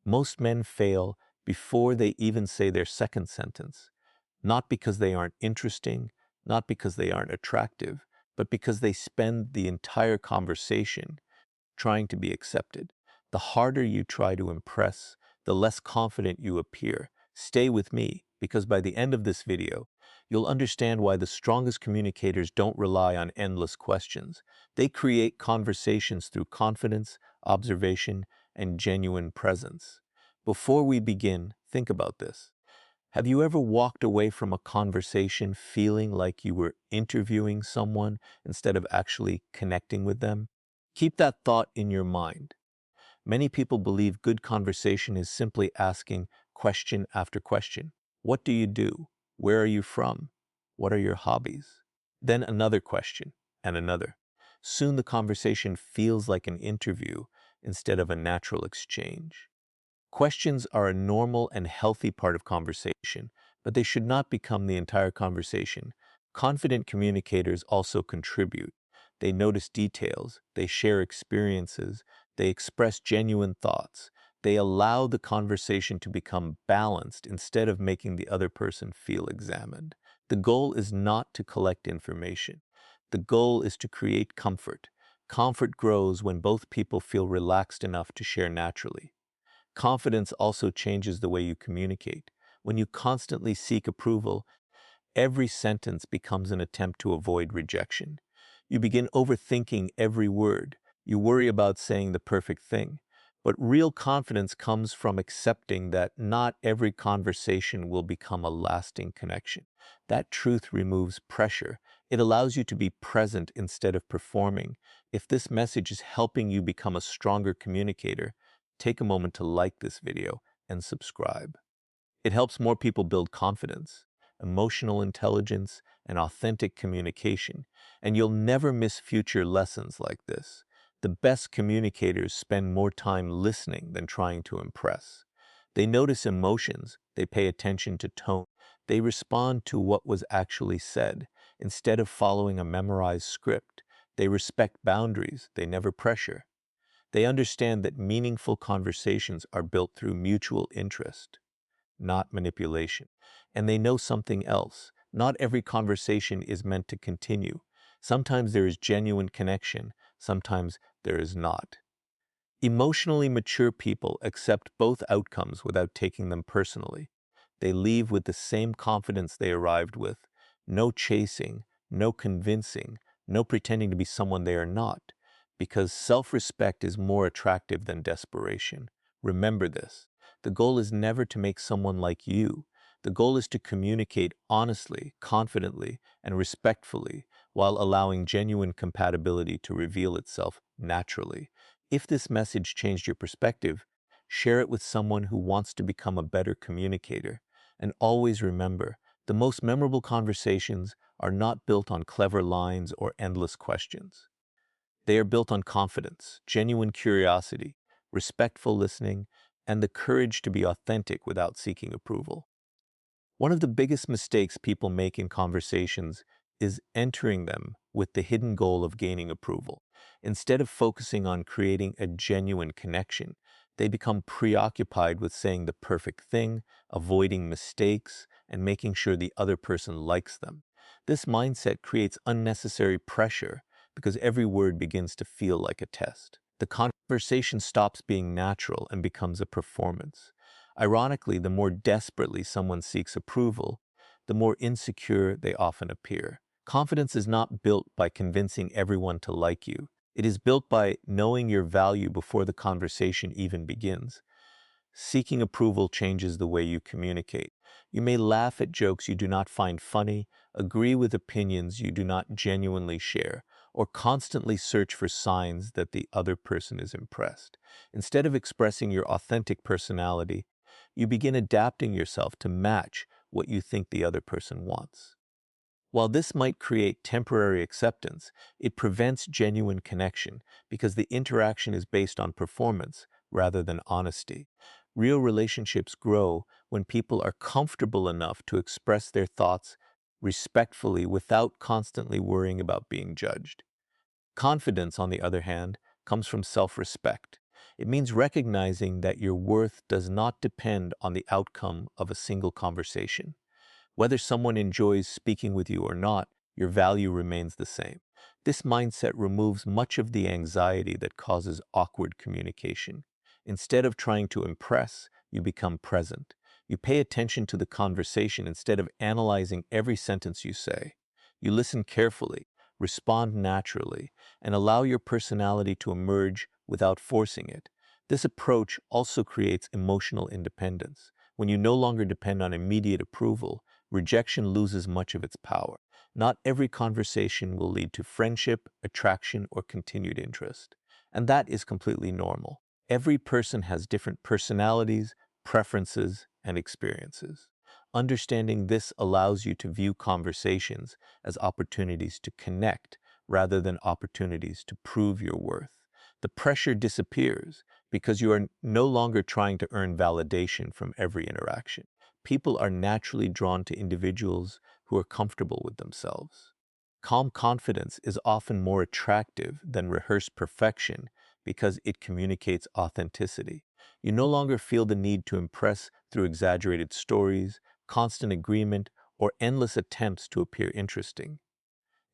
Most men fail before they even say their second sentence, not because they aren't interesting, not because they aren't attractive, but because they spend the entire conversation trying to be accepted. The harder you try to impress, the less confident you appear. Stay with me, because by the end of this video, you'll understand why the strongest communicators don't rely on endless questions. They create conversations through confidence, observation, and genuine presence. Before we begin, think about this. Have you ever walked away from a conversation feeling like you were interviewing someone instead of actually connecting with them? Keep that thought in your mind. Many people believe good conversation is simply asking question after question. What do you do? Where are you from? What are your hobbies? Then another question and another. Soon the conversation feels like an interview instead of a natural exchange. Questions are a normal and healthy part of conversation, but they should not become the entire conversation. Confident communicators also contribute. They notice details, they share experiences, they express genuine thoughts. They allow the conversation to become balanced instead of making the other person feel examined. The goal is not to collect information. The goal is to create comfort. Comfort grows when both people feel relaxed enough to share naturally. Confidence also changes the way you communicate. When you constantly seek approval, every sentence becomes an attempt to avoid rejection. You begin overthinking every word. You worry about saying the perfect thing. But real confidence comes from accepting that not every conversation will become a lasting connection. That truth removes pressure. It allows you to be present instead of performing. If this message is helping you become a stronger communicator, take a moment to like this video and subscribe. It helps more people build confidence, emotional intelligence, and authentic communication, and you'll never miss future lessons like this. The best communicators spend more time listening than trying to impress. They notice emotions, they pay attention to tone, they respond to what was actually said. Instead of following a memorized script, they respect boundaries, they never pressure. They understand that meaningful conversations are built through mutual interest, not manipulation. And they know something else. Not every conversation is meant to continue. Sometimes there is genuine connection, sometimes there is not. Emotionally mature people accept both outcomes without taking them personally. They leave with the same confidence they arrived with. No chasing, no convincing, no pretending to be someone they are not, because self-respect is more attractive than desperation. Remember this. The goal is never to make someone like you. The goal is to communicate honestly, confidently, and respectfully while allowing genuine compatibility to reveal itself naturally. If this message changed your perspective, share it with someone who wants to become a better communicator. And always remember, the most memorable conversations are not built on clever lines or endless questions. They are built on confidence, genuine curiosity, respectful listening, and the courage to be authentic without seeking approval. One of the biggest mistakes people make in conversations is entering them with the hidden goal of gaining approval. Instead of focusing on creating a genuine connection, they become preoccupied with saying the perfect thing, avoiding mistakes, and making sure the other person likes them. This mindset creates unnecessary pressure because every word begins to feel like a test. The conversation stops being natural and becomes a performance. Ironically, the more desperately someone seeks approval, the more insecure they often appear. Confidence is not built by convincing everyone to like you. It is built by knowing your value before the conversation even begins. Seeking approval changes the way you communicate. You may laugh at jokes you do not find funny, agree with opinions you do not genuinely share, or constantly search for signs that the other person is impressed. Instead of expressing your authentic personality, you begin adapting yourself to match what you think the other person wants. While this might create temporary acceptance, it prevents genuine connection because the interaction is based on performance rather than honesty. Real relationships grow when people are comfortable enough to express their thoughts respectfully without constantly worrying about being judged. Confidence, on the other hand, comes from self-respect. It means recognizing that your worth does not depend on the outcome of a single conversation. Whether someone enjoys speaking with you or not, your value remains the same. This mindset removes much of the anxiety that causes awkward communication. Instead of trying to impress, you become present. You pay attention to the conversation instead of analyzing every sentence you say. You listen carefully, respond naturally, and allow your personality to emerge without forcing it. This approach also creates emotional independence. When you no longer depend on immediate approval, rejection loses much of its power. Not every conversation will lead to friendship, attraction, or continued interest. And that is completely normal. Every person has different personalities, preferences, and experiences. Understanding this allows you to view conversations as opportunities to connect rather than opportunities to prove your worth. The pressure disappears because you are no longer trying to earn validation from every interaction. People are naturally drawn to individuals who are comfortable with themselves. Calm confidence is often more attractive than rehearsed perfection because it communicates authenticity. You no longer feel the need to impress through exaggerated stories, constant agreement, or endless attempts to appear interesting.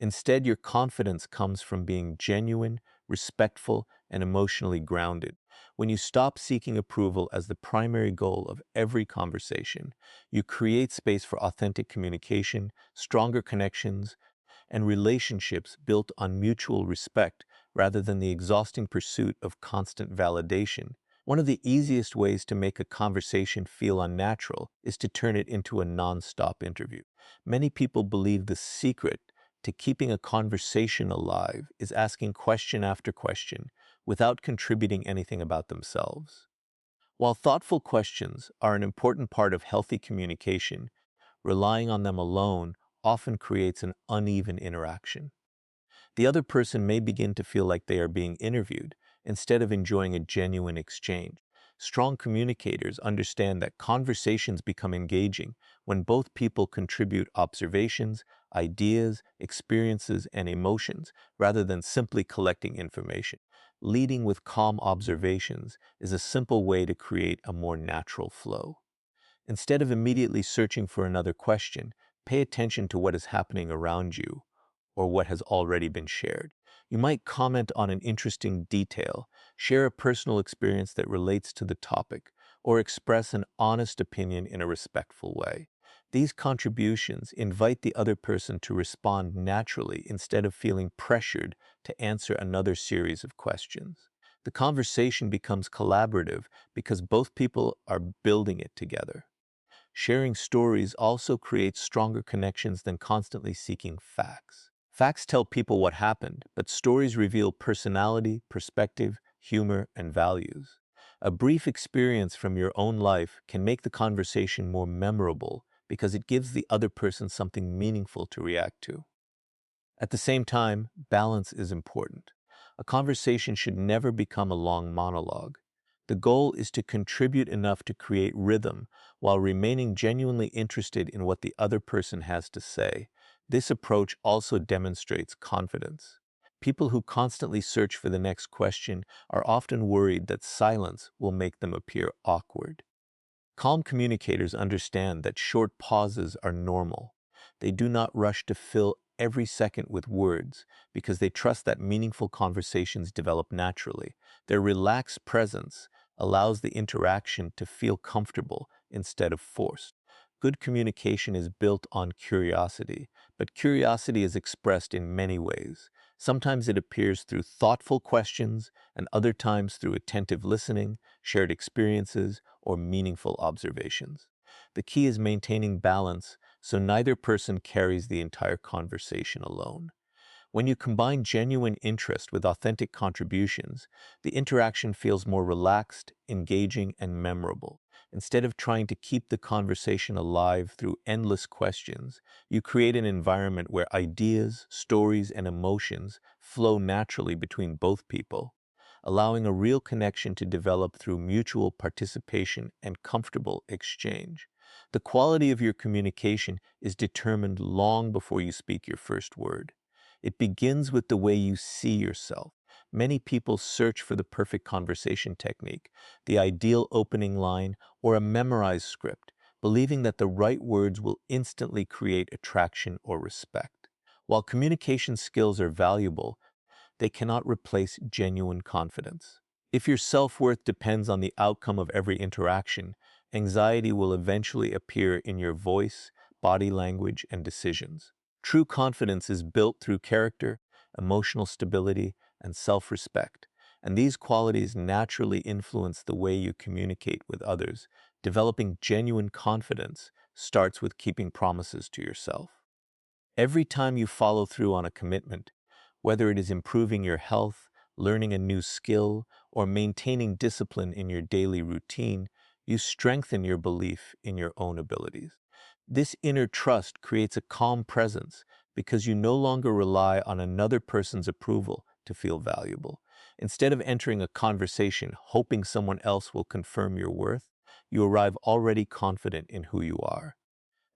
Instead, your confidence comes from being genuine, respectful, and emotionally grounded. When you stop seeking approval as the primary goal of every conversation, you create space for authentic communication, stronger connections, and relationships built on mutual respect rather than the exhausting pursuit of constant validation. One of the easiest ways to make a conversation feel unnatural is to turn it into a non-stop interview. Many people believe the secret to keeping a conversation alive is asking question after question without contributing anything about themselves. While thoughtful questions are an important part of healthy communication, relying on them alone often creates an uneven interaction. The other person may begin to feel like they are being interviewed instead of enjoying a genuine exchange. Strong communicators understand that conversations become engaging when both people contribute observations, ideas, experiences, and emotions rather than simply collecting information. Leading with calm observations is a simple way to create a more natural flow. Instead of immediately searching for another question, pay attention to what is happening around you or what has already been shared. You might comment on an interesting detail, share a personal experience that relates to the topic, or express an honest opinion in a respectful way. These contributions invite the other person to respond naturally instead of feeling pressured to answer another series of questions. The conversation becomes collaborative because both people are building it together. Sharing stories also creates stronger connections than constantly seeking facts. Facts tell people what happened, but stories reveal personality, perspective, humor, and values. A brief experience from your own life can make the conversation more memorable because it gives the other person something meaningful to react to. At the same time, balance is important. A conversation should never become a long monologue. The goal is to contribute enough to create rhythm while remaining genuinely interested in what the other person has to say. This approach also demonstrates confidence. People who constantly search for the next question are often worried that silence will make them appear awkward. Calm communicators understand that short pauses are normal. They do not rush to fill every second with words because they trust that meaningful conversations develop naturally. Their relaxed presence allows the interaction to feel comfortable instead of forced. Good communication is built on curiosity, but curiosity is expressed in many ways. Sometimes it appears through thoughtful questions, and other times through attentive listening, shared experiences, or meaningful observations. The key is maintaining balance so neither person carries the entire conversation alone. When you combine genuine interest with authentic contributions, the interaction feels more relaxed, engaging, and memorable. Instead of trying to keep the conversation alive through endless questions, you create an environment where ideas, stories, and emotions flow naturally between both people, allowing a real connection to develop through mutual participation and comfortable exchange. The quality of your communication is determined long before you speak your first word. It begins with the way you see yourself. Many people search for the perfect conversation technique, the ideal opening line, or a memorized script, believing that the right words will instantly create attraction or respect. While communication skills are valuable, they cannot replace genuine confidence. If your self-worth depends on the outcome of every interaction, anxiety will eventually appear in your voice, body language, and decisions. True confidence is built through character, emotional stability, and self-respect, and these qualities naturally influence the way you communicate with others. Developing genuine confidence starts with keeping promises to yourself. Every time you follow through on a commitment, whether it is improving your health, learning a new skill, or maintaining discipline in your daily routine, you strengthen your belief in your own abilities. This inner trust creates a calm presence because you no longer rely on another person's approval to feel valuable. Instead of entering a conversation hoping someone else will confirm your worth, you arrive already confident in who you are.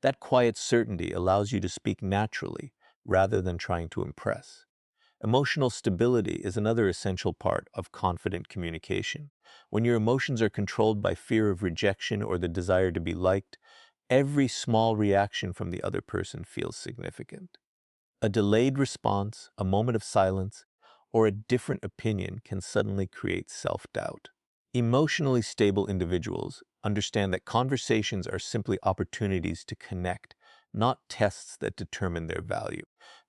That quiet certainty allows you to speak naturally rather than trying to impress. Emotional stability is another essential part of confident communication. When your emotions are controlled by fear of rejection or the desire to be liked, every small reaction from the other person feels significant. A delayed response, a moment of silence, or a different opinion can suddenly create self-doubt. Emotionally stable individuals understand that conversations are simply opportunities to connect, not tests that determine their value.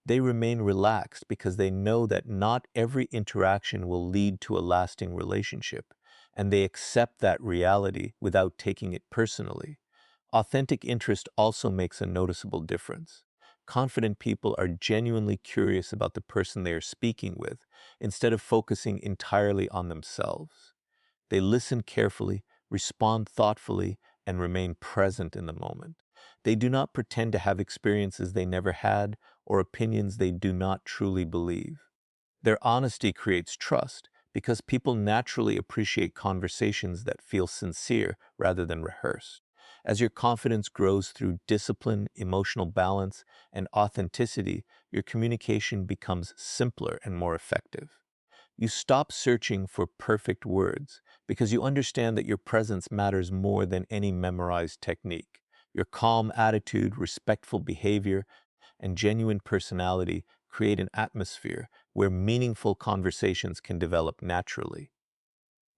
They remain relaxed because they know that not every interaction will lead to a lasting relationship, and they accept that reality without taking it personally. Authentic interest also makes a noticeable difference. Confident people are genuinely curious about the person they are speaking with, instead of focusing entirely on themselves. They listen carefully, respond thoughtfully, and remain present in the moment. They do not pretend to have experiences they never had or opinions they do not truly believe. Their honesty creates trust because people naturally appreciate conversations that feel sincere rather than rehearsed. As your confidence grows through discipline, emotional balance, and authenticity, your communication becomes simpler and more effective. You stop searching for perfect words because you understand that your presence matters more than any memorized technique. Your calm attitude, respectful behavior, and genuine personality create an atmosphere where meaningful conversations can develop naturally.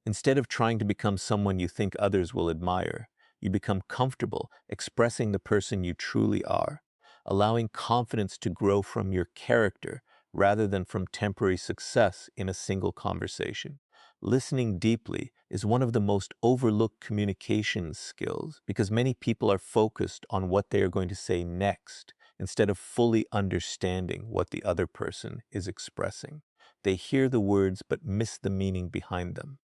Instead of trying to become someone you think others will admire, you become comfortable expressing the person you truly are, allowing confidence to grow from your character rather than from temporary success in a single conversation. Listening deeply is one of the most overlooked communication skills because many people are focused on what they are going to say next instead of fully understanding what the other person is expressing. They hear the words but miss the meaning behind them.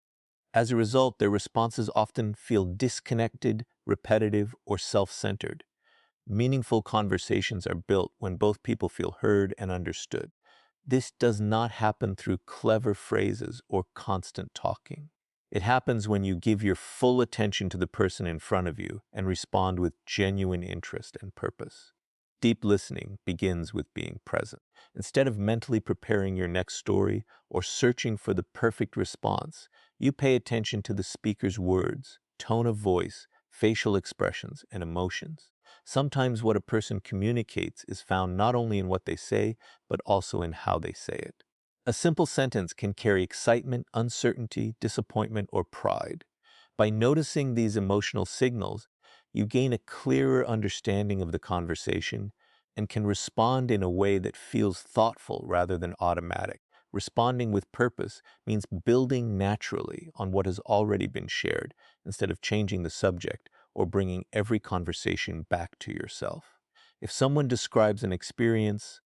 As a result, their responses often feel disconnected, repetitive, or self-centered. Meaningful conversations are built when both people feel heard and understood. This does not happen through clever phrases or constant talking. It happens when you give your full attention to the person in front of you and respond with genuine interest and purpose. Deep listening begins with being present. Instead of mentally preparing your next story or searching for the perfect response, you pay attention to the speaker's words, tone of voice, facial expressions, and emotions. Sometimes what a person communicates is found not only in what they say, but also in how they say it. A simple sentence can carry excitement, uncertainty, disappointment, or pride. By noticing these emotional signals, you gain a clearer understanding of the conversation and can respond in a way that feels thoughtful rather than automatic. Responding with purpose means building naturally on what has already been shared instead of changing the subject or bringing every conversation back to yourself. If someone describes an experience,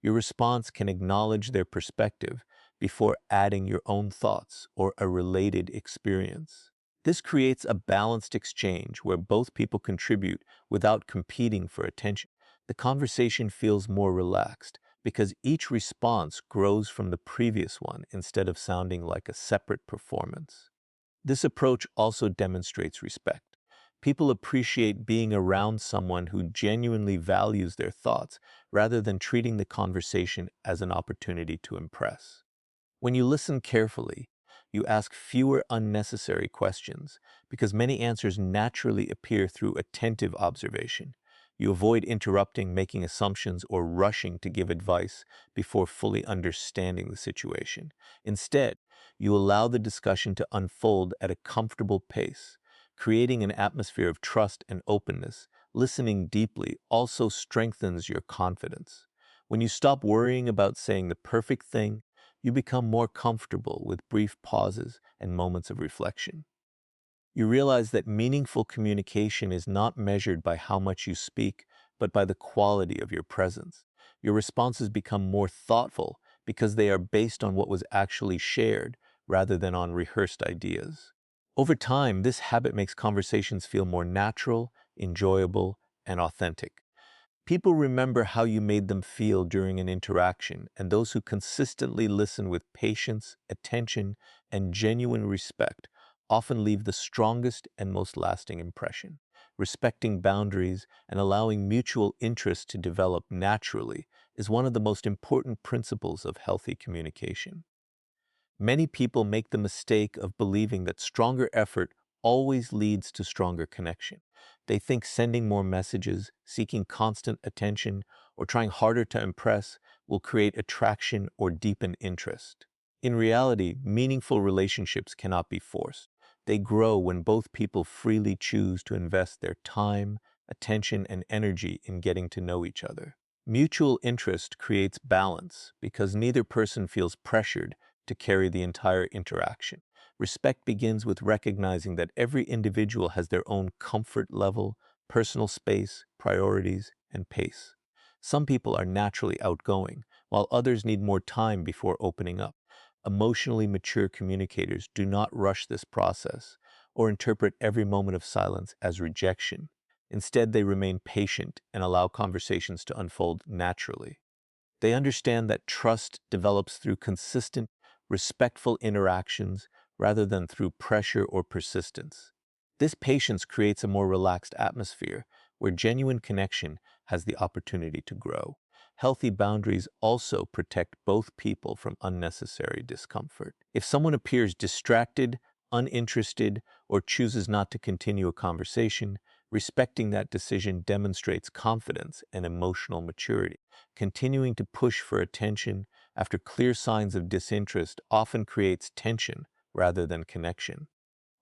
your response can acknowledge their perspective before adding your own thoughts or a related experience. This creates a balanced exchange where both people contribute without competing for attention. The conversation feels more relaxed because each response grows from the previous one instead of sounding like a separate performance. This approach also demonstrates respect. People appreciate being around someone who genuinely values their thoughts rather than treating the conversation as an opportunity to impress. When you listen carefully, you ask fewer unnecessary questions because many answers naturally appear through attentive observation. You avoid interrupting, making assumptions, or rushing to give advice before fully understanding the situation. Instead, you allow the discussion to unfold at a comfortable pace, creating an atmosphere of trust and openness. Listening deeply also strengthens your confidence. When you stop worrying about saying the perfect thing, you become more comfortable with brief pauses and moments of reflection. You realize that meaningful communication is not measured by how much you speak, but by the quality of your presence. Your responses become more thoughtful because they are based on what was actually shared rather than on rehearsed ideas. Over time, this habit makes conversations feel more natural, enjoyable, and authentic. People remember how you made them feel during an interaction, and those who consistently listen with patience, attention, and genuine respect often leave the strongest and most lasting impression. Respecting boundaries and allowing mutual interest to develop naturally is one of the most important principles of healthy communication. Many people make the mistake of believing that stronger effort always leads to stronger connection. They think sending more messages, seeking constant attention, or trying harder to impress will create attraction or deepen interest. In reality, meaningful relationships cannot be forced. They grow when both people freely choose to invest their time, attention, and energy in getting to know each other. Mutual interest creates balance because neither person feels pressured to carry the entire interaction. Respect begins with recognizing that every individual has their own comfort level, personal space, priorities, and pace. Some people are naturally outgoing, while others need more time before opening up. Emotionally mature communicators do not rush this process or interpret every moment of silence as rejection. Instead, they remain patient and allow conversations to unfold naturally. They understand that trust develops through consistent, respectful interactions rather than through pressure or persistence. This patience creates a more relaxed atmosphere where genuine connection has the opportunity to grow. Healthy boundaries also protect both people from unnecessary discomfort. If someone appears distracted, uninterested, or chooses not to continue a conversation, respecting that decision demonstrates confidence and emotional maturity. Continuing to push for attention after clear signs of disinterest often creates tension rather than connection.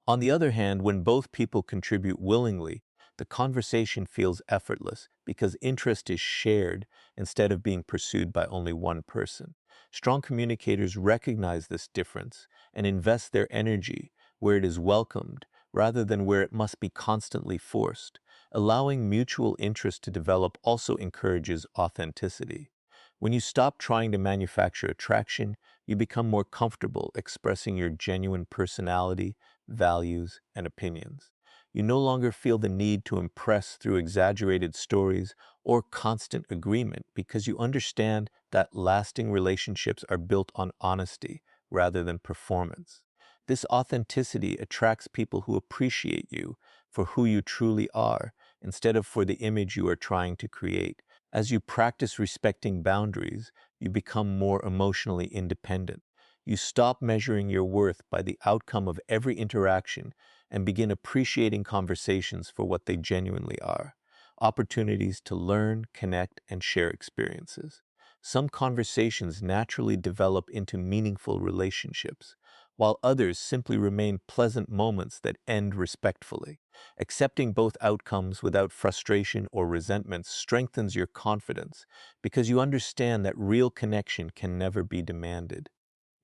On the other hand, when both people contribute willingly, the conversation feels effortless because interest is shared instead of being pursued by only one person. Strong communicators recognize this difference and invest their energy where it is welcomed rather than where it must be constantly forced. Allowing mutual interest to develop also encourages authenticity. When you stop trying to manufacture attraction, you become more comfortable expressing your genuine personality, values, and opinions. You no longer feel the need to impress through exaggerated stories or constant agreement because you understand that lasting relationships are built on honesty rather than performance. This authenticity attracts people who appreciate you for who you truly are instead of for the image you are trying to create. As you practice respecting boundaries, you become more emotionally independent. You stop measuring your worth by the outcome of every interaction and begin appreciating conversations for what they genuinely are, opportunities to learn, connect, and share experiences. Some conversations naturally develop into meaningful relationships, while others simply remain pleasant moments that end respectfully. Accepting both outcomes without frustration or resentment strengthens your confidence because you understand that real connection can never be demanded.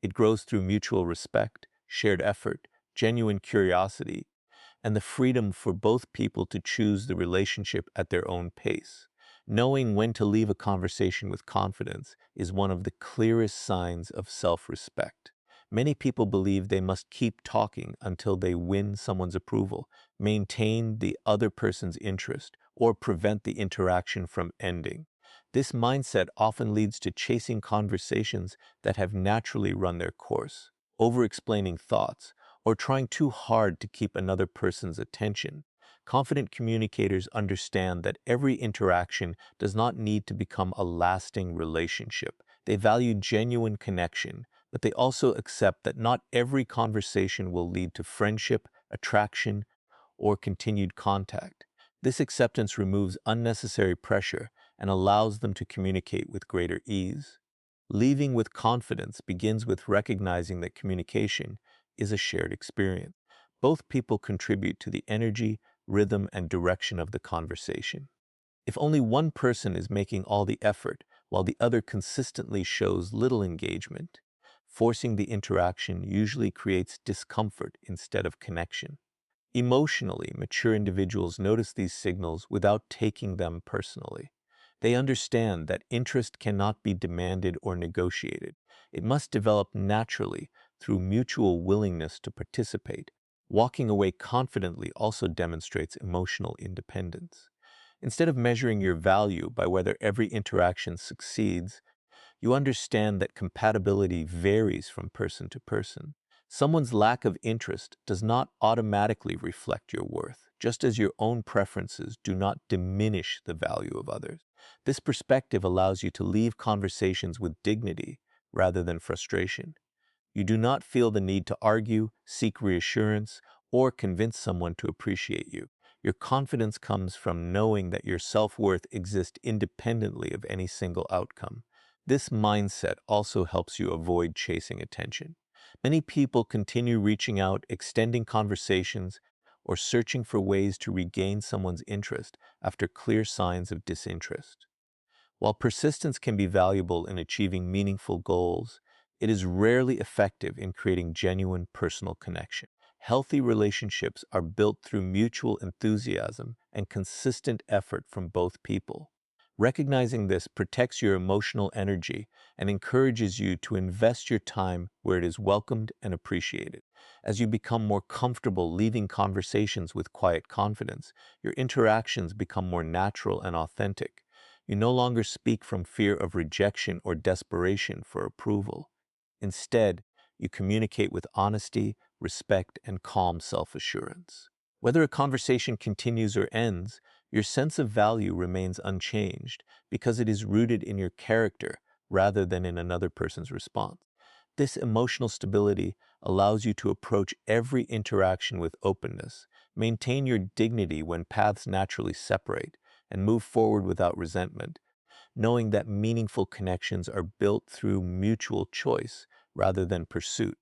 It grows through mutual respect, shared effort, genuine curiosity, and the freedom for both people to choose the relationship at their own pace. Knowing when to leave a conversation with confidence is one of the clearest signs of self-respect. Many people believe they must keep talking until they win someone's approval, maintain the other person's interest, or prevent the interaction from ending. This mindset often leads to chasing conversations that have naturally run their course, over-explaining thoughts, or trying too hard to keep another person's attention. Confident communicators understand that every interaction does not need to become a lasting relationship. They value genuine connection, but they also accept that not every conversation will lead to friendship, attraction, or continued contact. This acceptance removes unnecessary pressure and allows them to communicate with greater ease. Leaving with confidence begins with recognizing that communication is a shared experience. Both people contribute to the energy, rhythm, and direction of the conversation. If only one person is making all the effort while the other consistently shows little engagement, forcing the interaction usually creates discomfort instead of connection. Emotionally mature individuals notice these signals without taking them personally. They understand that interest cannot be demanded or negotiated. It must develop naturally through mutual willingness to participate. Walking away confidently also demonstrates emotional independence. Instead of measuring your value by whether every interaction succeeds, you understand that compatibility varies from person to person. Someone's lack of interest does not automatically reflect your worth, just as your own preferences do not diminish the value of others. This perspective allows you to leave conversations with dignity rather than frustration. You do not feel the need to argue, seek reassurance, or convince someone to appreciate you. Your confidence comes from knowing that your self-worth exists independently of any single outcome. This mindset also helps you avoid chasing attention. Many people continue reaching out, extending conversations, or searching for ways to regain someone's interest after clear signs of disinterest. While persistence can be valuable in achieving meaningful goals, it is rarely effective in creating genuine personal connection. Healthy relationships are built through mutual enthusiasm and consistent effort from both people. Recognizing this protects your emotional energy and encourages you to invest your time where it is welcomed and appreciated. As you become more comfortable leading conversations with quiet confidence, your interactions become more natural and authentic. You no longer speak from fear of rejection or desperation for approval. Instead, you communicate with honesty, respect, and calm self-assurance. Whether a conversation continues or ends, your sense of value remains unchanged because it is rooted in your character rather than in another person's response. This emotional stability allows you to approach every interaction with openness, maintain your dignity when paths naturally separate, and move forward without resentment, knowing that meaningful connections are built through mutual choice rather than pursuit.